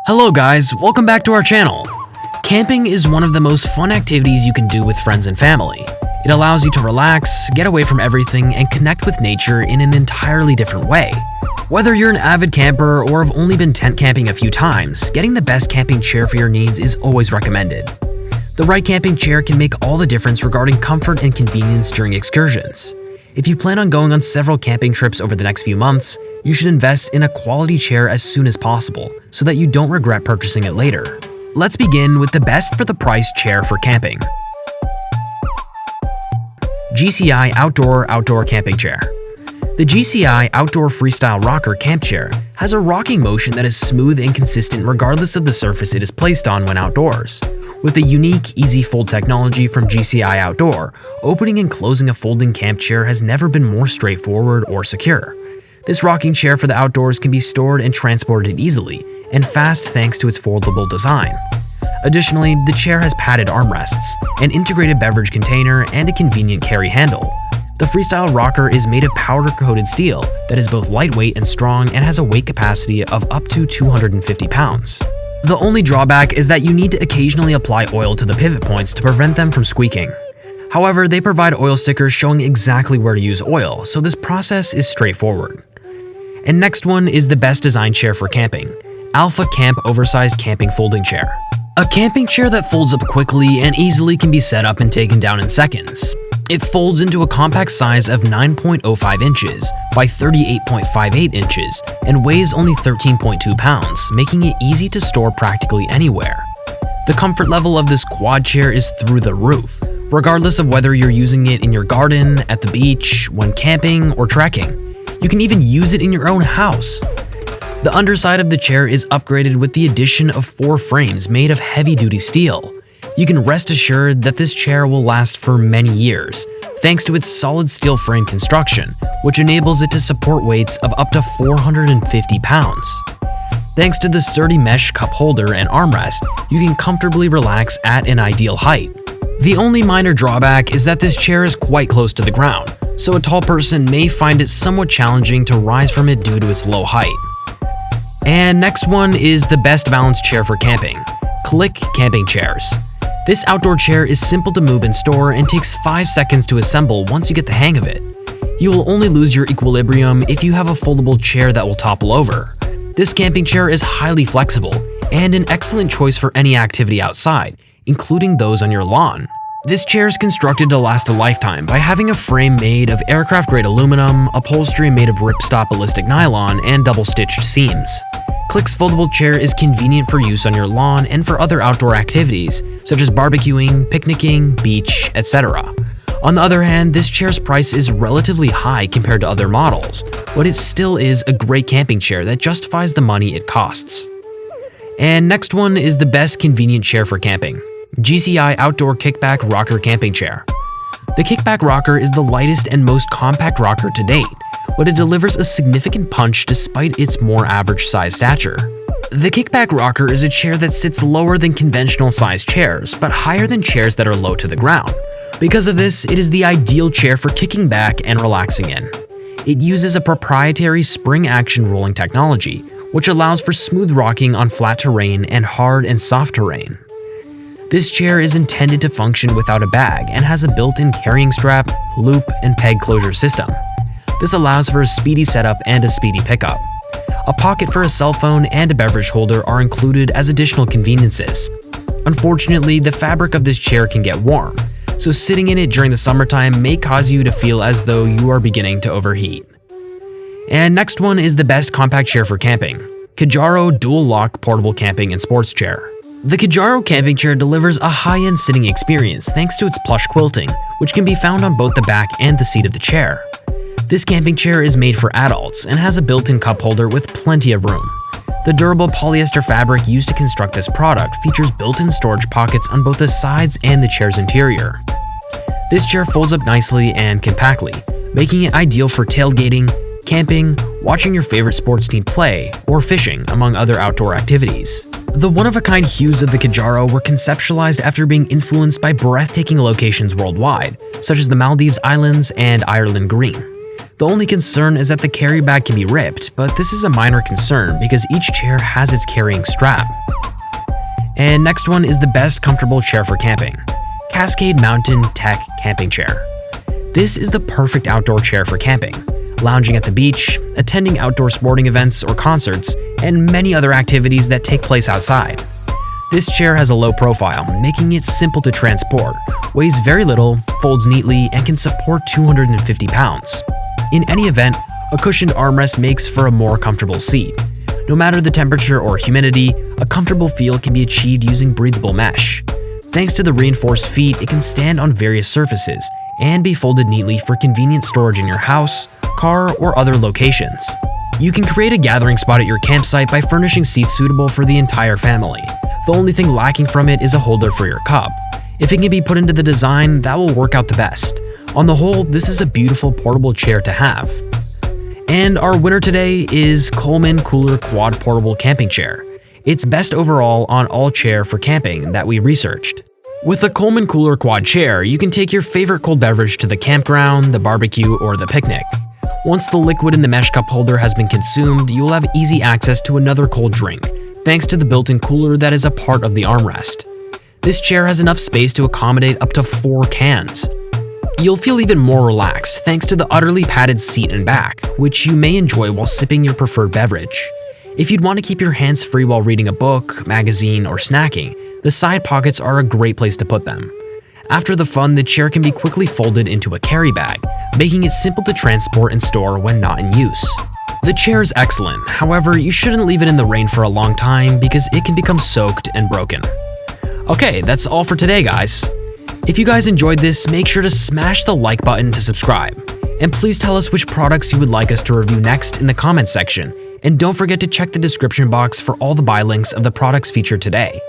Hello guys, welcome back to our channel. Camping is one of the most fun activities you can do with friends and family. It allows you to relax, get away from everything, and connect with nature in an entirely different way. Whether you're an avid camper or have only been tent camping a few times, getting the best camping chair for your needs is always recommended. The right camping chair can make all the difference regarding comfort and convenience during excursions. If you plan on going on several camping trips over the next few months, you should invest in a quality chair as soon as possible so that you don't regret purchasing it later. Let's begin with the best for the price chair for camping. GCI Outdoor Camping Chair. The GCI Outdoor Freestyle Rocker Camp Chair has a rocking motion that is smooth and consistent regardless of the surface it is placed on when outdoors. With the unique Easy Fold technology from GCI Outdoor, opening and closing a folding camp chair has never been more straightforward or secure. This rocking chair for the outdoors can be stored and transported easily and fast thanks to its foldable design. Additionally, the chair has padded armrests, an integrated beverage container, and a convenient carry handle. The Freestyle Rocker is made of powder-coated steel that is both lightweight and strong and has a weight capacity of up to 250 pounds. The only drawback is that you need to occasionally apply oil to the pivot points to prevent them from squeaking. However, they provide oil stickers showing exactly where to use oil, so this process is straightforward. And next one is the best design chair for camping, Alpha Camp Oversized Camping Folding Chair. A camping chair that folds up quickly and easily can be set up and taken down in seconds. It folds into a compact size of 9.05 inches by 38.58 inches and weighs only 13.2 pounds, making it easy to store practically anywhere. The comfort level of this quad chair is through the roof, regardless of whether you're using it in your garden, at the beach, when camping, or trekking. You can even use it in your own house. The underside of the chair is upgraded with the addition of 4 frames made of heavy-duty steel. You can rest assured that this chair will last for many years, thanks to its solid steel frame construction, which enables it to support weights of up to 450 pounds. Thanks to the sturdy mesh cup holder and armrest, you can comfortably relax at an ideal height. The only minor drawback is that this chair is quite close to the ground, so a tall person may find it somewhat challenging to rise from it due to its low height. And next one is the best balanced chair for camping, Click Camping Chairs. This outdoor chair is simple to move and store and takes 5 seconds to assemble once you get the hang of it. You will only lose your equilibrium if you have a foldable chair that will topple over. This camping chair is highly flexible and an excellent choice for any activity outside, including those on your lawn. This chair is constructed to last a lifetime by having a frame made of aircraft-grade aluminum, upholstery made of ripstop ballistic nylon, and double-stitched seams. Click's foldable chair is convenient for use on your lawn and for other outdoor activities, such as barbecuing, picnicking, beach, etc. On the other hand, this chair's price is relatively high compared to other models, but it still is a great camping chair that justifies the money it costs. And next one is the best convenient chair for camping, GCI Outdoor Kickback Rocker Camping Chair. The Kickback Rocker is the lightest and most compact rocker to date, but it delivers a significant punch despite its more average-sized stature. The Kickback Rocker is a chair that sits lower than conventional sized chairs, but higher than chairs that are low to the ground. Because of this, it is the ideal chair for kicking back and relaxing in. It uses a proprietary spring-action rolling technology, which allows for smooth rocking on flat terrain and hard and soft terrain. This chair is intended to function without a bag and has a built-in carrying strap, loop, and peg closure system. This allows for a speedy setup and a speedy pickup. A pocket for a cell phone and a beverage holder are included as additional conveniences. Unfortunately, the fabric of this chair can get warm, so sitting in it during the summertime may cause you to feel as though you are beginning to overheat. And next one is the best compact chair for camping, Kijaro Dual Lock Portable Camping and Sports Chair. The Kijaro camping chair delivers a high-end sitting experience thanks to its plush quilting, which can be found on both the back and the seat of the chair. This camping chair is made for adults and has a built-in cup holder with plenty of room. The durable polyester fabric used to construct this product features built-in storage pockets on both the sides and the chair's interior. This chair folds up nicely and compactly, making it ideal for tailgating, camping, watching your favorite sports team play, or fishing, among other outdoor activities. The one-of-a-kind hues of the Kijaro were conceptualized after being influenced by breathtaking locations worldwide, such as the Maldives Islands and Ireland Green. The only concern is that the carry bag can be ripped, but this is a minor concern because each chair has its carrying strap. And next one is the best comfortable chair for camping. Cascade Mountain Tech Camping Chair. This is the perfect outdoor chair for camping, lounging at the beach, attending outdoor sporting events or concerts, and many other activities that take place outside. This chair has a low profile, making it simple to transport, weighs very little, folds neatly, and can support 250 pounds. In any event, a cushioned armrest makes for a more comfortable seat. No matter the temperature or humidity, a comfortable feel can be achieved using breathable mesh. Thanks to the reinforced feet, it can stand on various surfaces and be folded neatly for convenient storage in your house, car, or other locations. You can create a gathering spot at your campsite by furnishing seats suitable for the entire family. The only thing lacking from it is a holder for your cup. If it can be put into the design, that will work out the best. On the whole, this is a beautiful portable chair to have. And our winner today is Coleman Cooler Quad Portable Camping Chair. It's best overall on all chair for camping that we researched. With a Coleman Cooler Quad chair, you can take your favorite cold beverage to the campground, the barbecue, or the picnic. Once the liquid in the mesh cup holder has been consumed, you'll have easy access to another cold drink, thanks to the built-in cooler that is a part of the armrest. This chair has enough space to accommodate up to 4 cans. You'll feel even more relaxed thanks to the utterly padded seat and back, which you may enjoy while sipping your preferred beverage. If you'd want to keep your hands free while reading a book, magazine, or snacking, the side pockets are a great place to put them. After the fun, the chair can be quickly folded into a carry bag, making it simple to transport and store when not in use. The chair is excellent, however, you shouldn't leave it in the rain for a long time because it can become soaked and broken. Okay, that's all for today, guys. If you guys enjoyed this, make sure to smash the like button to subscribe. And please tell us which products you would like us to review next in the comments section. And don't forget to check the description box for all the buy links of the products featured today.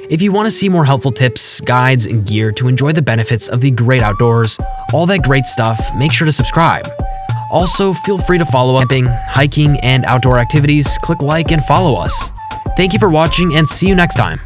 If you want to see more helpful tips, guides, and gear to enjoy the benefits of the great outdoors, all that great stuff, make sure to subscribe. Also, feel free to follow camping, hiking, and outdoor activities. Click like and follow us. Thank you for watching and see you next time.